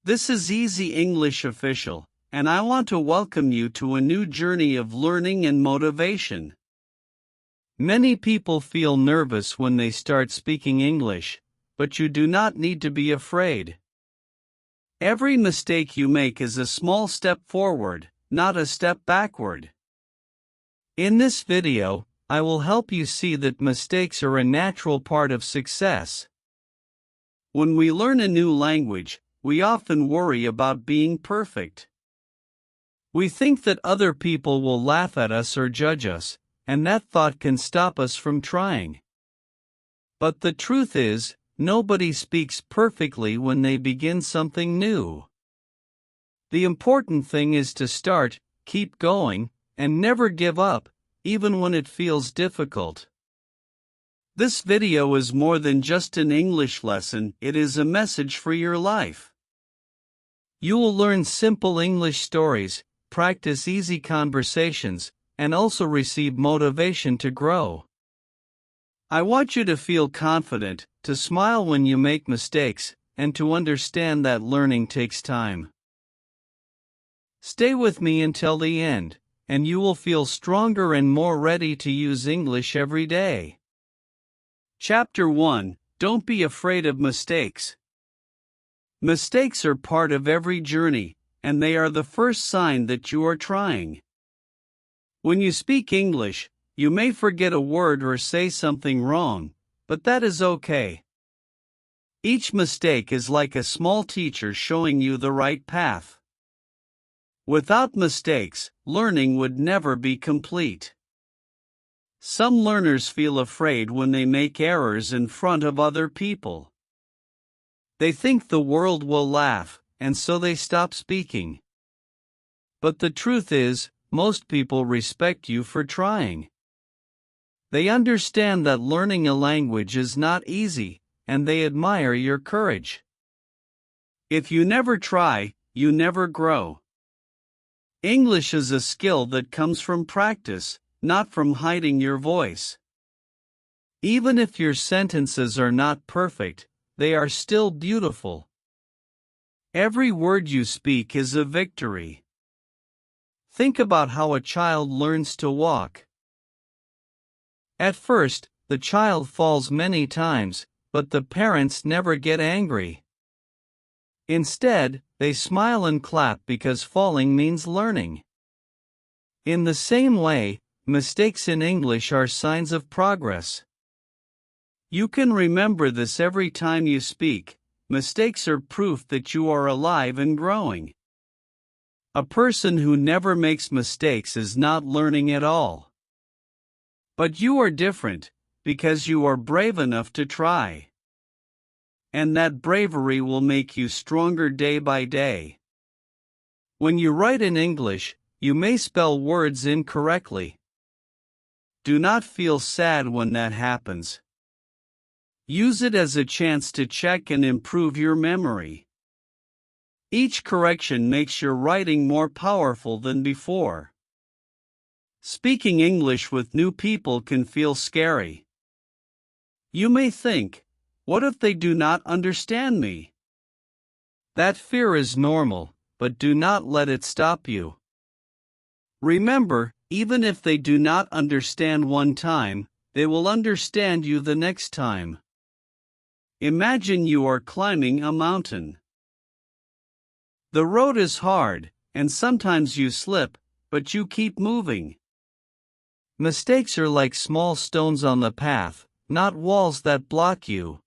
This is Easy English Official, and I want to welcome you to a new journey of learning and motivation. Many people feel nervous when they start speaking English, but you do not need to be afraid. Every mistake you make is a small step forward, not a step backward. In this video, I will help you see that mistakes are a natural part of success. When we learn a new language, we often worry about being perfect. We think that other people will laugh at us or judge us, and that thought can stop us from trying. But the truth is, nobody speaks perfectly when they begin something new. The important thing is to start, keep going, and never give up, even when it feels difficult. This video is more than just an English lesson, it is a message for your life. You will learn simple English stories, practice easy conversations, and also receive motivation to grow. I want you to feel confident, to smile when you make mistakes, and to understand that learning takes time. Stay with me until the end, and you will feel stronger and more ready to use English every day. Chapter 1: Don't be afraid of mistakes. Mistakes are part of every journey, and they are the first sign that you are trying. When you speak English, you may forget a word or say something wrong, but that is okay. Each mistake is like a small teacher showing you the right path. Without mistakes, learning would never be complete. Some learners feel afraid when they make errors in front of other people. They think the world will laugh, and so they stop speaking. But the truth is, most people respect you for trying. They understand that learning a language is not easy, and they admire your courage. If you never try, you never grow. English is a skill that comes from practice, not from hiding your voice. Even if your sentences are not perfect, they are still beautiful. Every word you speak is a victory. Think about how a child learns to walk. At first, the child falls many times, but the parents never get angry. Instead, they smile and clap because falling means learning. In the same way, mistakes in English are signs of progress. You can remember this every time you speak. Mistakes are proof that you are alive and growing. A person who never makes mistakes is not learning at all. But you are different, because you are brave enough to try. And that bravery will make you stronger day by day. When you write in English, you may spell words incorrectly. Do not feel sad when that happens. Use it as a chance to check and improve your memory. Each correction makes your writing more powerful than before. Speaking English with new people can feel scary. You may think, what if they do not understand me? That fear is normal, but do not let it stop you. Remember, even if they do not understand one time, they will understand you the next time. Imagine you are climbing a mountain. The road is hard, and sometimes you slip, but you keep moving. Mistakes are like small stones on the path, not walls that block you.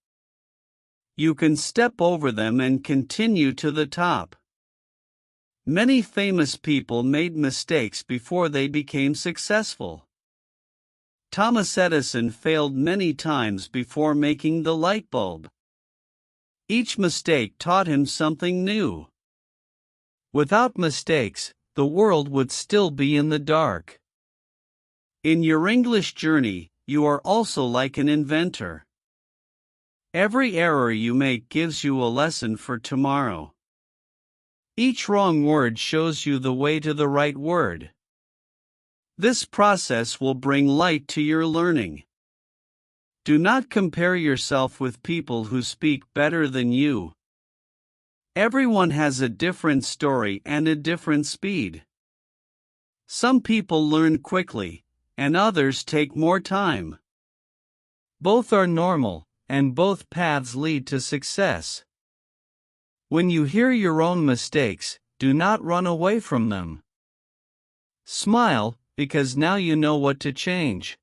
You can step over them and continue to the top. Many famous people made mistakes before they became successful. Thomas Edison failed many times before making the light bulb. Each mistake taught him something new. Without mistakes, the world would still be in the dark. In your English journey, you are also like an inventor. Every error you make gives you a lesson for tomorrow. Each wrong word shows you the way to the right word. This process will bring light to your learning. Do not compare yourself with people who speak better than you. Everyone has a different story and a different speed. Some people learn quickly, and others take more time. Both are normal, and both paths lead to success. When you hear your own mistakes, do not run away from them. Smile, because now you know what to change.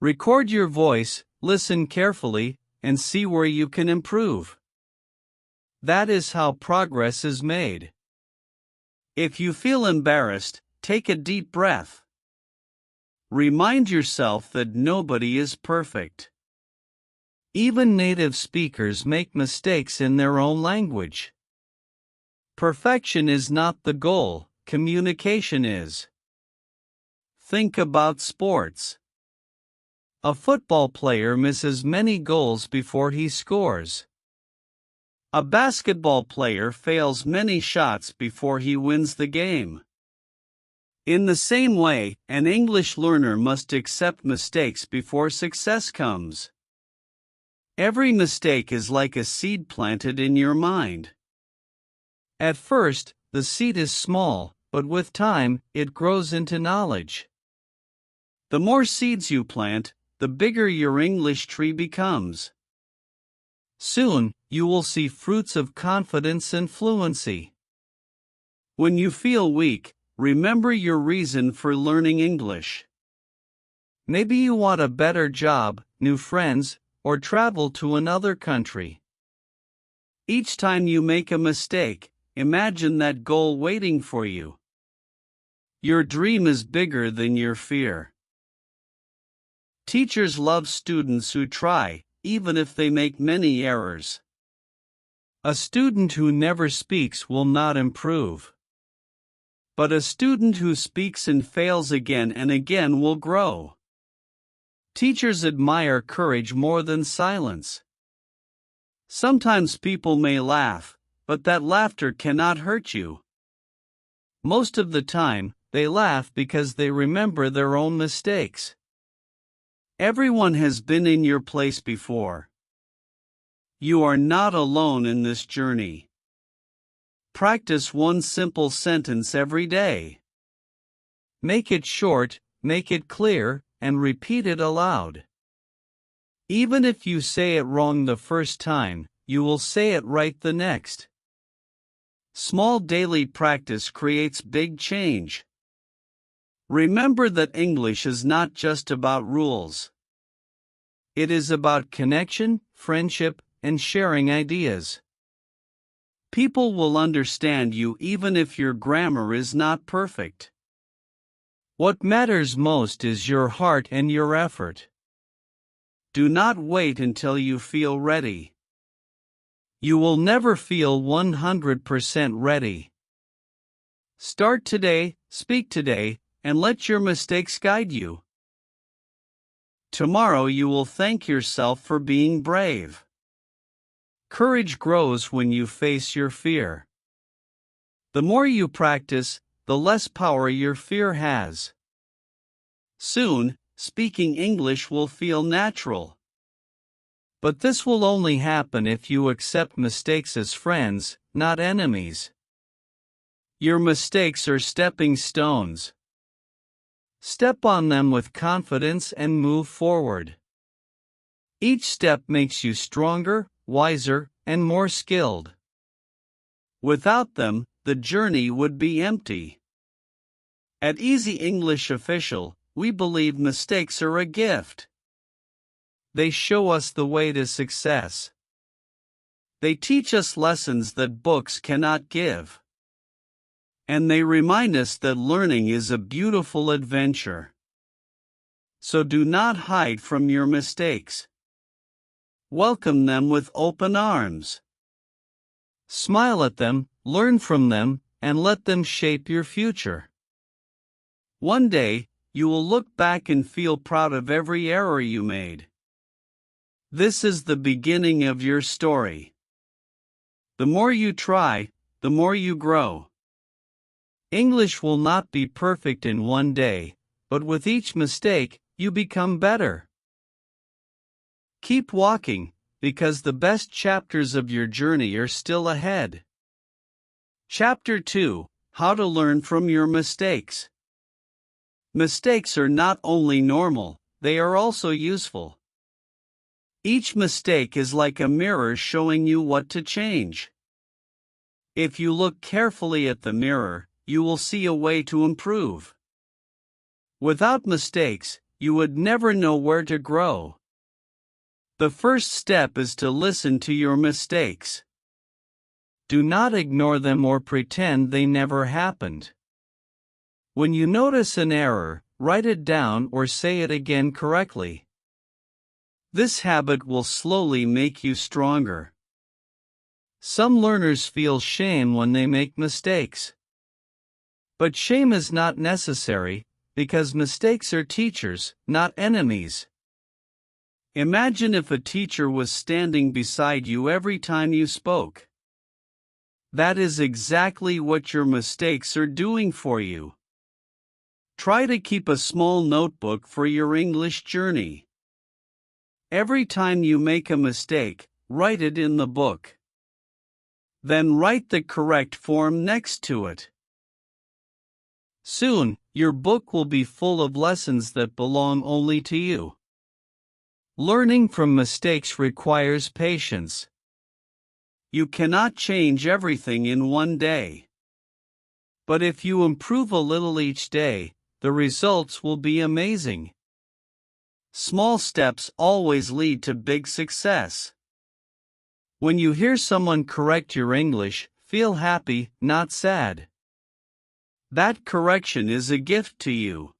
Record your voice, listen carefully, and see where you can improve. That is how progress is made. If you feel embarrassed, take a deep breath. Remind yourself that nobody is perfect. Even native speakers make mistakes in their own language. Perfection is not the goal, communication is. Think about sports. A football player misses many goals before he scores. A basketball player fails many shots before he wins the game. In the same way, an English learner must accept mistakes before success comes. Every mistake is like a seed planted in your mind. At first, the seed is small, but with time, it grows into knowledge. The more seeds you plant, the bigger your English tree becomes. Soon, you will see fruits of confidence and fluency. When you feel weak, remember your reason for learning English. Maybe you want a better job, new friends, or travel to another country. Each time you make a mistake, imagine that goal waiting for you. Your dream is bigger than your fear. Teachers love students who try, even if they make many errors. A student who never speaks will not improve. But a student who speaks and fails again and again will grow. Teachers admire courage more than silence. Sometimes people may laugh, but that laughter cannot hurt you. Most of the time, they laugh because they remember their own mistakes. Everyone has been in your place before. You are not alone in this journey. Practice one simple sentence every day. Make it short, make it clear, and repeat it aloud. Even if you say it wrong the first time, you will say it right the next. Small daily practice creates big change. Remember that English is not just about rules. It is about connection, friendship, and sharing ideas. People will understand you even if your grammar is not perfect. What matters most is your heart and your effort. Do not wait until you feel ready. You will never feel 100% ready. Start today, speak today, and let your mistakes guide you. Tomorrow you will thank yourself for being brave. Courage grows when you face your fear. The more you practice, the less power your fear has. Soon, speaking English will feel natural. But this will only happen if you accept mistakes as friends, not enemies. Your mistakes are stepping stones. Step on them with confidence and move forward. Each step makes you stronger, wiser, and more skilled. Without them, the journey would be empty. At Easy English Official, we believe mistakes are a gift. They show us the way to success. They teach us lessons that books cannot give. And they remind us that learning is a beautiful adventure. So do not hide from your mistakes. Welcome them with open arms. Smile at them, learn from them, and let them shape your future. One day, you will look back and feel proud of every error you made. This is the beginning of your story. The more you try, the more you grow. English will not be perfect in one day, but with each mistake, you become better. Keep walking, because the best chapters of your journey are still ahead. Chapter 2: How to Learn from Your Mistakes. Mistakes are not only normal, they are also useful. Each mistake is like a mirror showing you what to change. If you look carefully at the mirror, you will see a way to improve. Without mistakes, you would never know where to grow. The first step is to listen to your mistakes. Do not ignore them or pretend they never happened. When you notice an error, write it down or say it again correctly. This habit will slowly make you stronger. Some learners feel shame when they make mistakes. But shame is not necessary, because mistakes are teachers, not enemies. Imagine if a teacher was standing beside you every time you spoke. That is exactly what your mistakes are doing for you. Try to keep a small notebook for your English journey. Every time you make a mistake, write it in the book. Then write the correct form next to it. Soon, your book will be full of lessons that belong only to you. Learning from mistakes requires patience. You cannot change everything in one day. But if you improve a little each day, the results will be amazing. Small steps always lead to big success. When you hear someone correct your English, feel happy, not sad. That correction is a gift to you.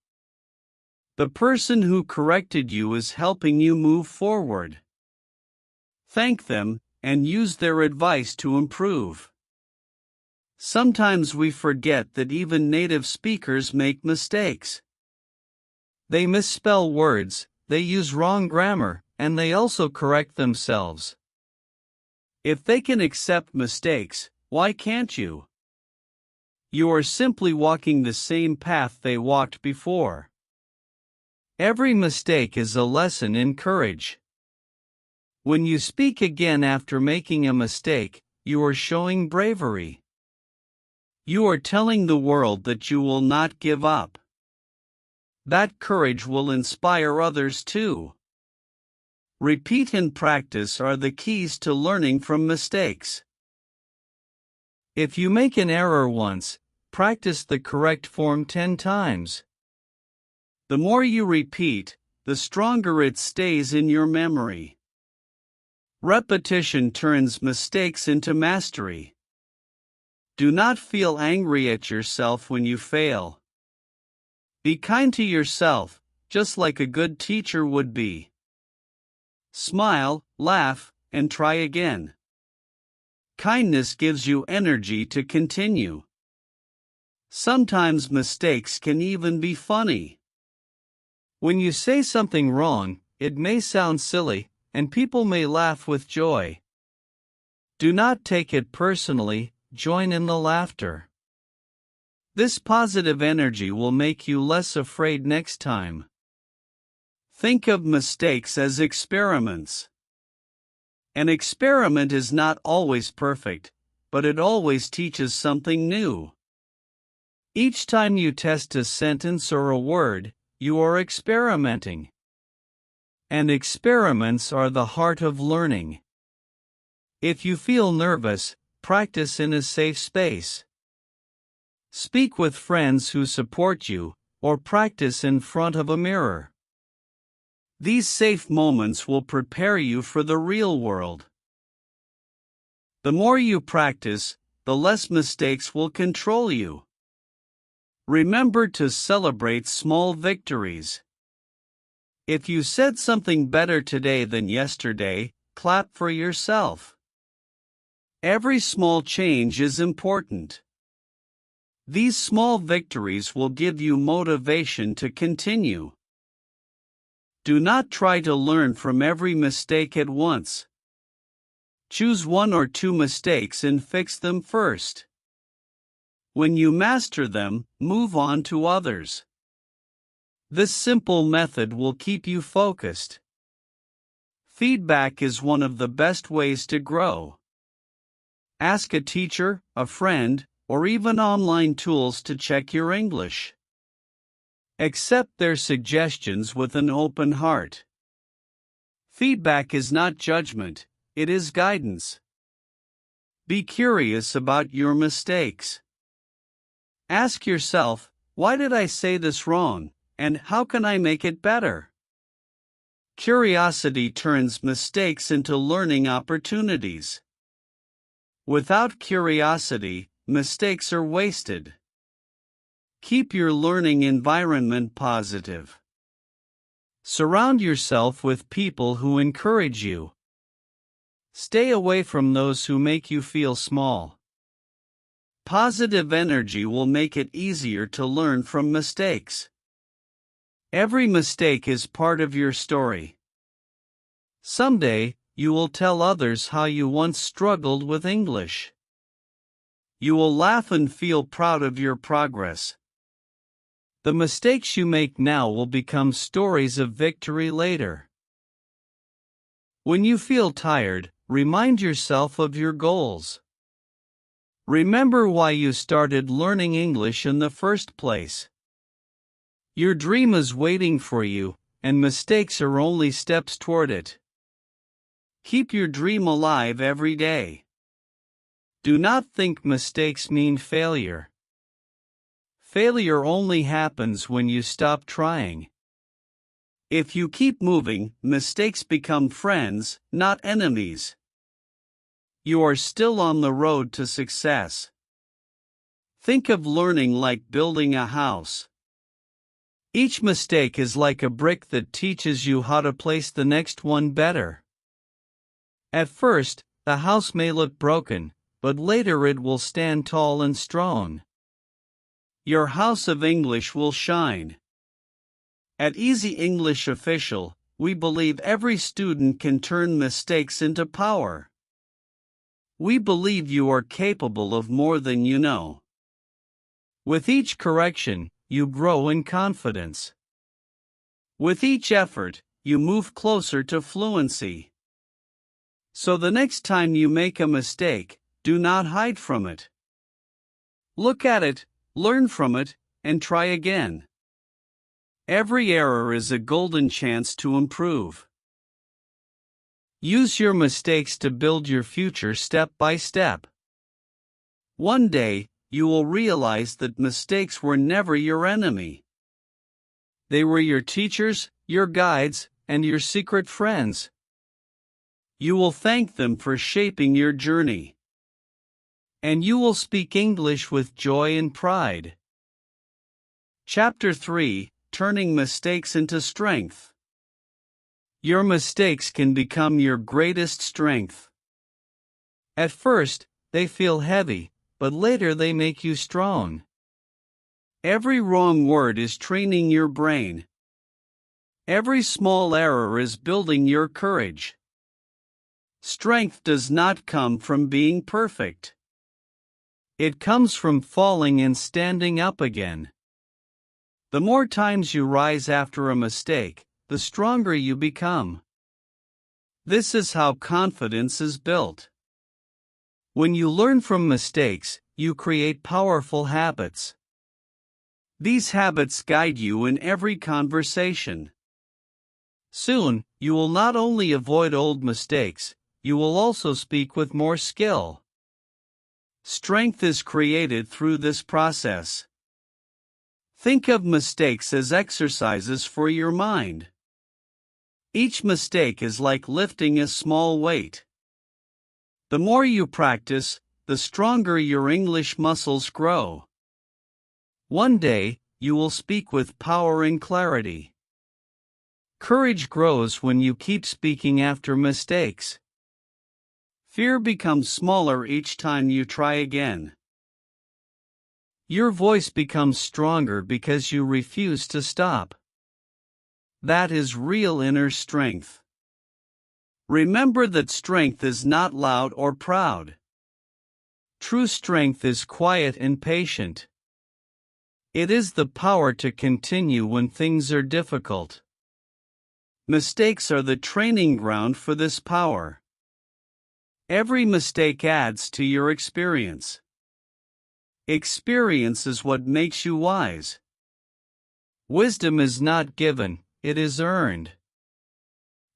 The person who corrected you is helping you move forward. Thank them, and use their advice to improve. Sometimes we forget that even native speakers make mistakes. They misspell words, they use wrong grammar, and they also correct themselves. If they can accept mistakes, why can't you? You are simply walking the same path they walked before. Every mistake is a lesson in courage. When you speak again after making a mistake, you are showing bravery. You are telling the world that you will not give up. That courage will inspire others too. Repeat and practice are the keys to learning from mistakes. If you make an error once, practice the correct form 10 times. The more you repeat, the stronger it stays in your memory. Repetition turns mistakes into mastery. Do not feel angry at yourself when you fail. Be kind to yourself, just like a good teacher would be. Smile, laugh, and try again. Kindness gives you energy to continue. Sometimes mistakes can even be funny. When you say something wrong, it may sound silly, and people may laugh with joy. Do not take it personally, join in the laughter. This positive energy will make you less afraid next time. Think of mistakes as experiments. An experiment is not always perfect, but it always teaches something new. Each time you test a sentence or a word, you are experimenting. And experiments are the heart of learning. If you feel nervous, practice in a safe space. Speak with friends who support you, or practice in front of a mirror. These safe moments will prepare you for the real world. The more you practice, the less mistakes will control you. Remember to celebrate small victories. If you said something better today than yesterday, clap for yourself. Every small change is important. These small victories will give you motivation to continue. Do not try to learn from every mistake at once. Choose 1 or 2 mistakes and fix them first. When you master them, move on to others. This simple method will keep you focused. Feedback is one of the best ways to grow. Ask a teacher, a friend, or even online tools to check your English. Accept their suggestions with an open heart. Feedback is not judgment, it is guidance. Be curious about your mistakes. Ask yourself, why did I say this wrong, and how can I make it better? Curiosity turns mistakes into learning opportunities. Without curiosity, mistakes are wasted. Keep your learning environment positive. Surround yourself with people who encourage you. Stay away from those who make you feel small. Positive energy will make it easier to learn from mistakes. Every mistake is part of your story. Someday, you will tell others how you once struggled with English. You will laugh and feel proud of your progress. The mistakes you make now will become stories of victory later. When you feel tired, remind yourself of your goals. Remember why you started learning English in the first place. Your dream is waiting for you, and mistakes are only steps toward it. Keep your dream alive every day. Do not think mistakes mean failure. Failure only happens when you stop trying. If you keep moving, mistakes become friends, not enemies. You are still on the road to success. Think of learning like building a house. Each mistake is like a brick that teaches you how to place the next one better. At first, the house may look broken, but later it will stand tall and strong. Your house of English will shine. At Easy English Official, we believe every student can turn mistakes into power. We believe you are capable of more than you know. With each correction, you grow in confidence. With each effort, you move closer to fluency. So the next time you make a mistake, do not hide from it. Look at it, learn from it, and try again. Every error is a golden chance to improve. Use your mistakes to build your future step by step. One day, you will realize that mistakes were never your enemy. They were your teachers, your guides, and your secret friends. You will thank them for shaping your journey. And you will speak English with joy and pride. Chapter 3: Turning Mistakes into Strength. Your mistakes can become your greatest strength. At first, they feel heavy, but later they make you strong. Every wrong word is training your brain. Every small error is building your courage. Strength does not come from being perfect. It comes from falling and standing up again. The more times you rise after a mistake, the stronger you become. This is how confidence is built. When you learn from mistakes, you create powerful habits. These habits guide you in every conversation. Soon, you will not only avoid old mistakes, you will also speak with more skill. Strength is created through this process. Think of mistakes as exercises for your mind. Each mistake is like lifting a small weight. The more you practice, the stronger your English muscles grow. One day, you will speak with power and clarity. Courage grows when you keep speaking after mistakes. Fear becomes smaller each time you try again. Your voice becomes stronger because you refuse to stop. That is real inner strength. Remember that strength is not loud or proud. True strength is quiet and patient. It is the power to continue when things are difficult. Mistakes are the training ground for this power. Every mistake adds to your experience. Experience is what makes you wise. Wisdom is not given, it is earned.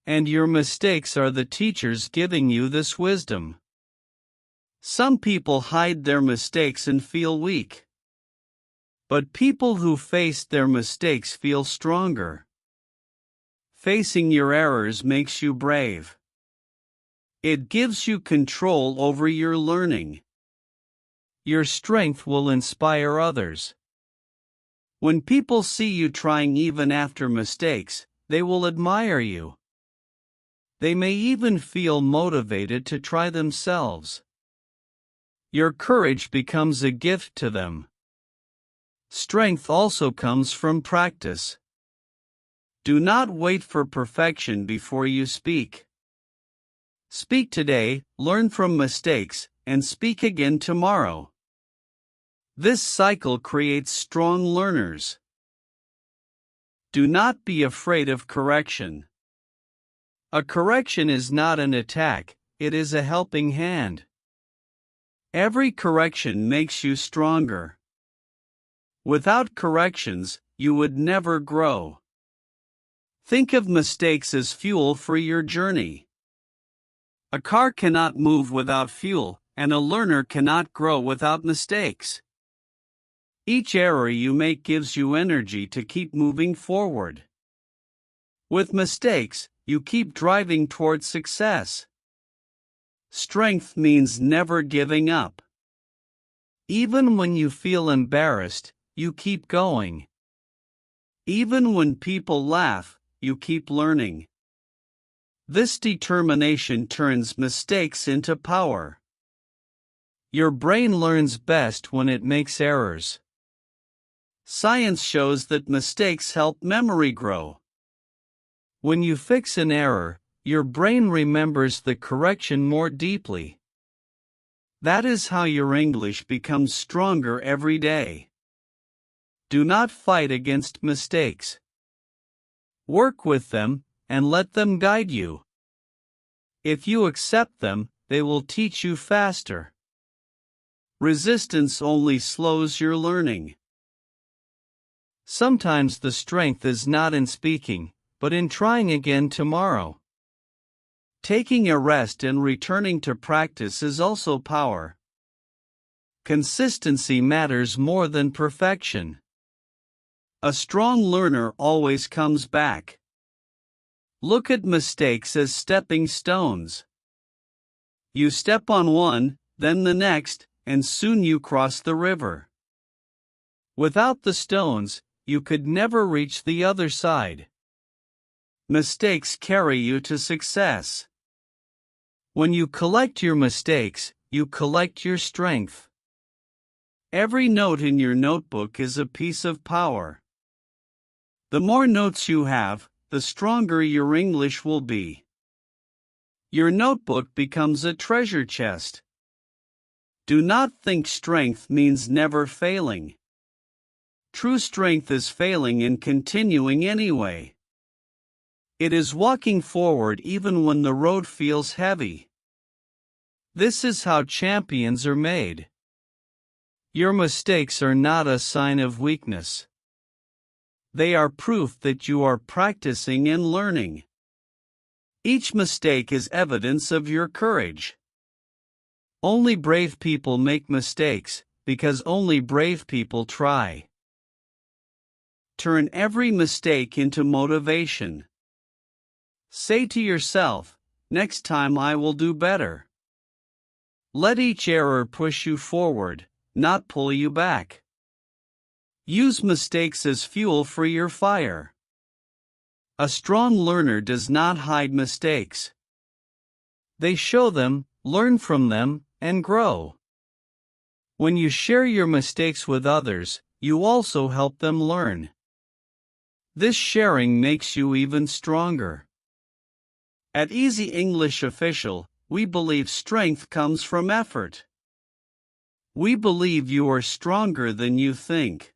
And your mistakes are the teachers giving you this wisdom. Some people hide their mistakes and feel weak. But people who face their mistakes feel stronger. Facing your errors makes you brave. It gives you control over your learning. Your strength will inspire others. When people see you trying even after mistakes, they will admire you. They may even feel motivated to try themselves. Your courage becomes a gift to them. Strength also comes from practice. Do not wait for perfection before you speak. Speak today, learn from mistakes, and speak again tomorrow. This cycle creates strong learners. Do not be afraid of correction. A correction is not an attack, it is a helping hand. Every correction makes you stronger. Without corrections, you would never grow. Think of mistakes as fuel for your journey. A car cannot move without fuel, and a learner cannot grow without mistakes. Each error you make gives you energy to keep moving forward. With mistakes, you keep driving towards success. Strength means never giving up. Even when you feel embarrassed, you keep going. Even when people laugh, you keep learning. This determination turns mistakes into power. Your brain learns best when it makes errors. Science shows that mistakes help memory grow. When you fix an error, your brain remembers the correction more deeply. That is how your English becomes stronger every day. Do not fight against mistakes. Work with them, and let them guide you. If you accept them, they will teach you faster. Resistance only slows your learning. Sometimes the strength is not in speaking, but in trying again tomorrow. Taking a rest and returning to practice is also power. Consistency matters more than perfection. A strong learner always comes back. Look at mistakes as stepping stones. You step on one, then the next, and soon you cross the river. Without the stones, you could never reach the other side. Mistakes carry you to success. When you collect your mistakes, you collect your strength. Every note in your notebook is a piece of power. The more notes you have, the stronger your English will be. Your notebook becomes a treasure chest. Do not think strength means never failing. True strength is failing and continuing anyway. It is walking forward even when the road feels heavy. This is how champions are made. Your mistakes are not a sign of weakness. They are proof that you are practicing and learning. Each mistake is evidence of your courage. Only brave people make mistakes, because only brave people try. Turn every mistake into motivation. Say to yourself, next time I will do better. Let each error push you forward, not pull you back. Use mistakes as fuel for your fire. A strong learner does not hide mistakes. They show them, learn from them, and grow. When you share your mistakes with others, you also help them learn. This sharing makes you even stronger. At Easy English Official, we believe strength comes from effort. We believe you are stronger than you think.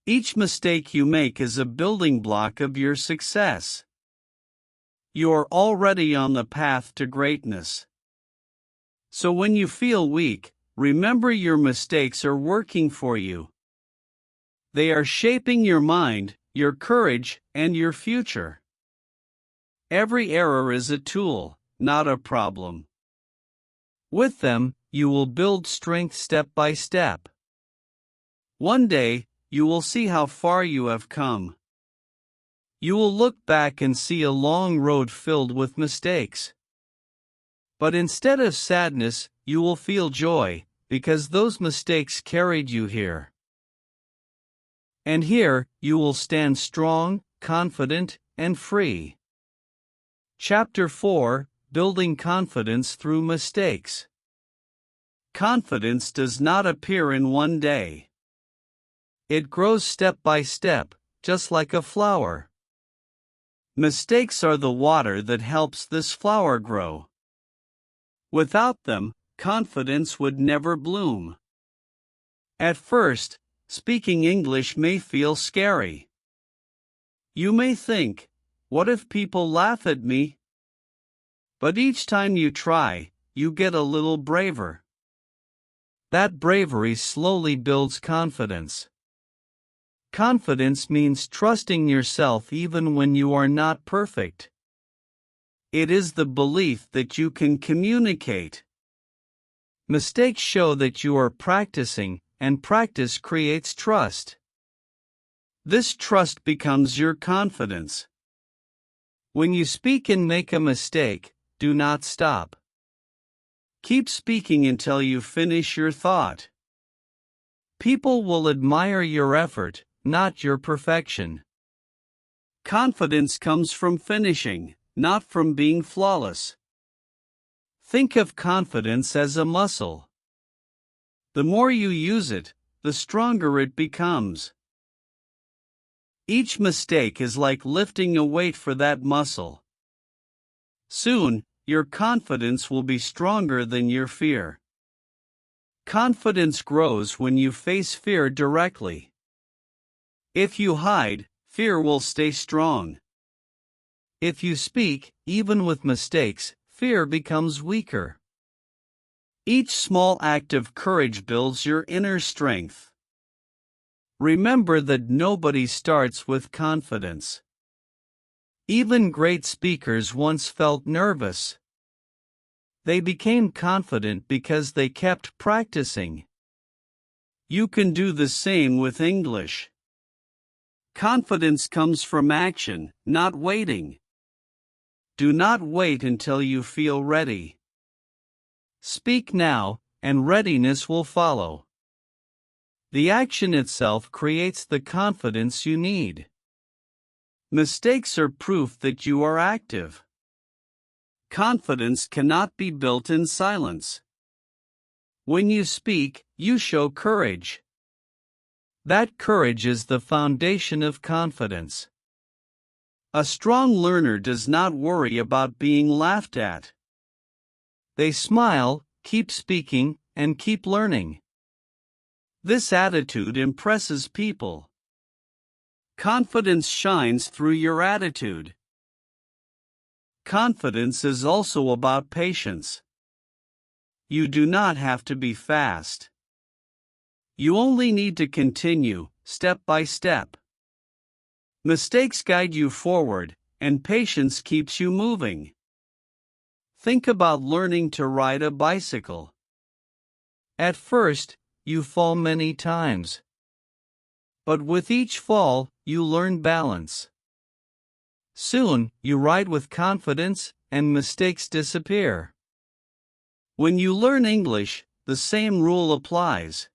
Each mistake you make is a building block of your success. You're already on the path to greatness. So when you feel weak, remember your mistakes are working for you. They are shaping your mind, your courage, and your future. Every error is a tool, not a problem. With them, you will build strength step by step. One day, you will see how far you have come. You will look back and see a long road filled with mistakes. But instead of sadness, you will feel joy, because those mistakes carried you here. And here, you will stand strong, confident, and free. Chapter 4: Building Confidence Through Mistakes. Confidence does not appear in one day. It grows step by step, just like a flower. Mistakes are the water that helps this flower grow. Without them, confidence would never bloom. At first, speaking English may feel scary. You may think, what if people laugh at me? But each time you try, you get a little braver. That bravery slowly builds confidence. Confidence means trusting yourself even when you are not perfect. It is the belief that you can communicate. Mistakes show that you are practicing, and practice creates trust. This trust becomes your confidence. When you speak and make a mistake, do not stop. Keep speaking until you finish your thought. People will admire your effort, not your perfection. Confidence comes from finishing, not from being flawless. Think of confidence as a muscle. The more you use it, the stronger it becomes. Each mistake is like lifting a weight for that muscle. Soon, your confidence will be stronger than your fear. Confidence grows when you face fear directly. If you hide, fear will stay strong. If you speak, even with mistakes, fear becomes weaker. Each small act of courage builds your inner strength. Remember that nobody starts with confidence. Even great speakers once felt nervous. They became confident because they kept practicing. You can do the same with English. Confidence comes from action, not waiting. Do not wait until you feel ready. Speak now, and readiness will follow. The action itself creates the confidence you need. Mistakes are proof that you are active. Confidence cannot be built in silence. When you speak, you show courage. That courage is the foundation of confidence. A strong learner does not worry about being laughed at. They smile, keep speaking, and keep learning. This attitude impresses people. Confidence shines through your attitude. Confidence is also about patience. You do not have to be fast. You only need to continue, step by step. Mistakes guide you forward, and patience keeps you moving. Think about learning to ride a bicycle. At first, you fall many times. But with each fall, you learn balance. Soon, you ride with confidence, and mistakes disappear. When you learn English, the same rule applies.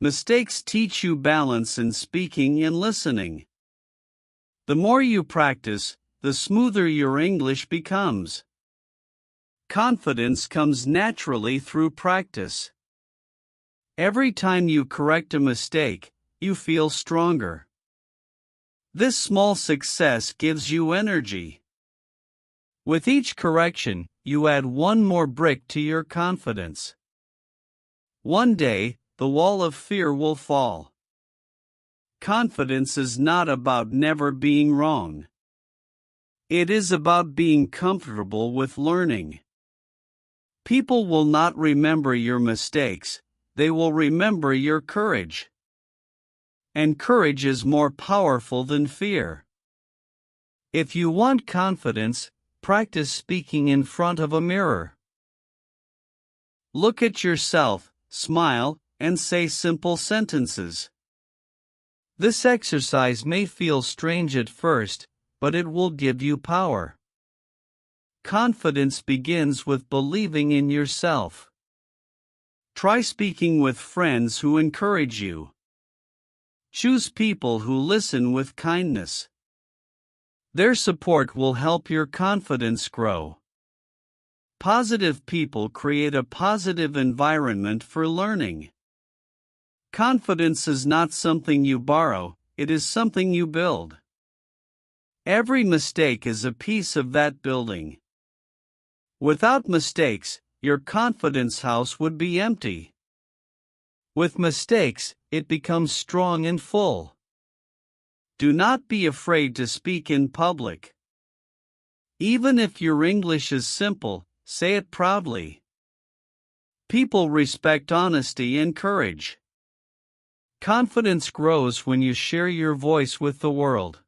Mistakes teach you balance in speaking and listening. The more you practice, the smoother your English becomes. Confidence comes naturally through practice. Every time you correct a mistake, you feel stronger. This small success gives you energy. With each correction, you add one more brick to your confidence. One day, the wall of fear will fall. Confidence is not about never being wrong. It is about being comfortable with learning. People will not remember your mistakes, they will remember your courage. And courage is more powerful than fear. If you want confidence, practice speaking in front of a mirror. Look at yourself, smile, and say simple sentences. This exercise may feel strange at first, but it will give you power. Confidence begins with believing in yourself. Try speaking with friends who encourage you. Choose people who listen with kindness. Their support will help your confidence grow. Positive people create a positive environment for learning. Confidence is not something you borrow, it is something you build. Every mistake is a piece of that building. Without mistakes, your confidence house would be empty. With mistakes, it becomes strong and full. Do not be afraid to speak in public. Even if your English is simple, say it proudly. People respect honesty and courage. Confidence grows when you share your voice with the world.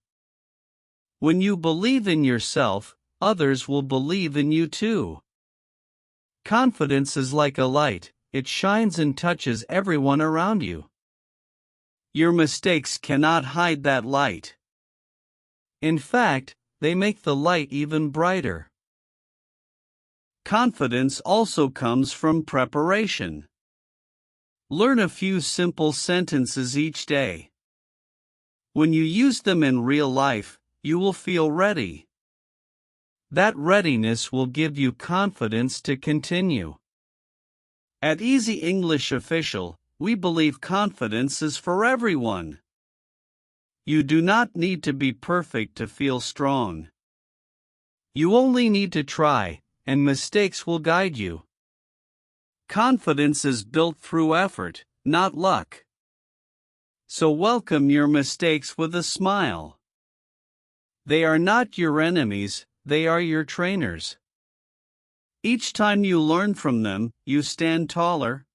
When you believe in yourself, others will believe in you too. Confidence is like a light, it shines and touches everyone around you. Your mistakes cannot hide that light. In fact, they make the light even brighter. Confidence also comes from preparation. Learn a few simple sentences each day. When you use them in real life, you will feel ready. That readiness will give you confidence to continue. At Easy English Official, we believe confidence is for everyone. You do not need to be perfect to feel strong. You only need to try, and mistakes will guide you. Confidence is built through effort, not luck. So welcome your mistakes with a smile. They are not your enemies, they are your trainers. Each time you learn from them, you stand taller.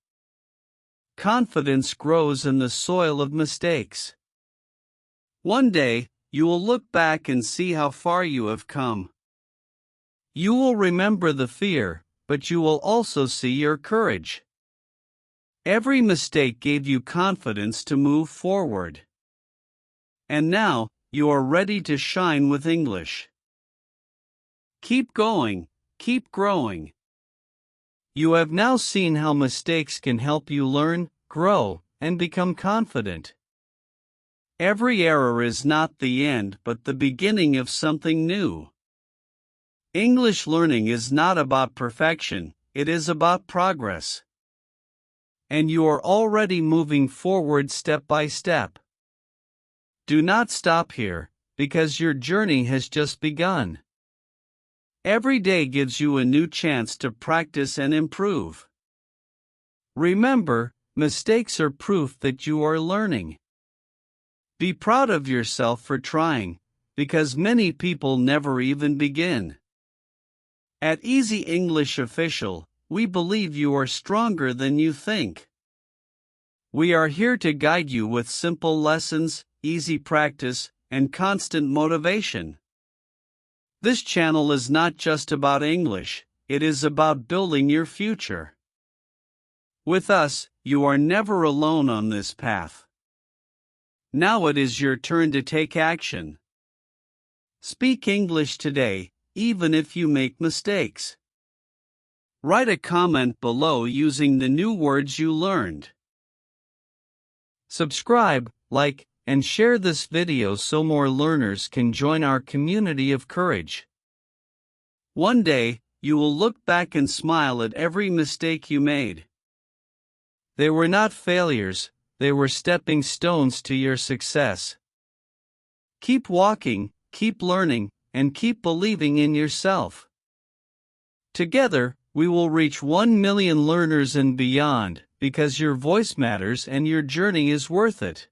Confidence grows in the soil of mistakes. One day, you will look back and see how far you have come. You will remember the fear, but you will also see your courage. Every mistake gave you confidence to move forward. And now, you are ready to shine with English. Keep going, keep growing. You have now seen how mistakes can help you learn, grow, and become confident. Every error is not the end but the beginning of something new. English learning is not about perfection, it is about progress. And you are already moving forward step by step. Do not stop here, because your journey has just begun. Every day gives you a new chance to practice and improve. Remember, mistakes are proof that you are learning. Be proud of yourself for trying, because many people never even begin. At Easy English Official, we believe you are stronger than you think. We are here to guide you with simple lessons, easy practice, and constant motivation. This channel is not just about English, it is about building your future. With us, you are never alone on this path. Now it is your turn to take action. Speak English today, even if you make mistakes. Write a comment below using the new words you learned. Subscribe, like, and share this video so more learners can join our community of courage. One day, you will look back and smile at every mistake you made. They were not failures, they were stepping stones to your success. Keep walking, keep learning, and keep believing in yourself. Together, we will reach 1 million learners and beyond, because your voice matters and your journey is worth it.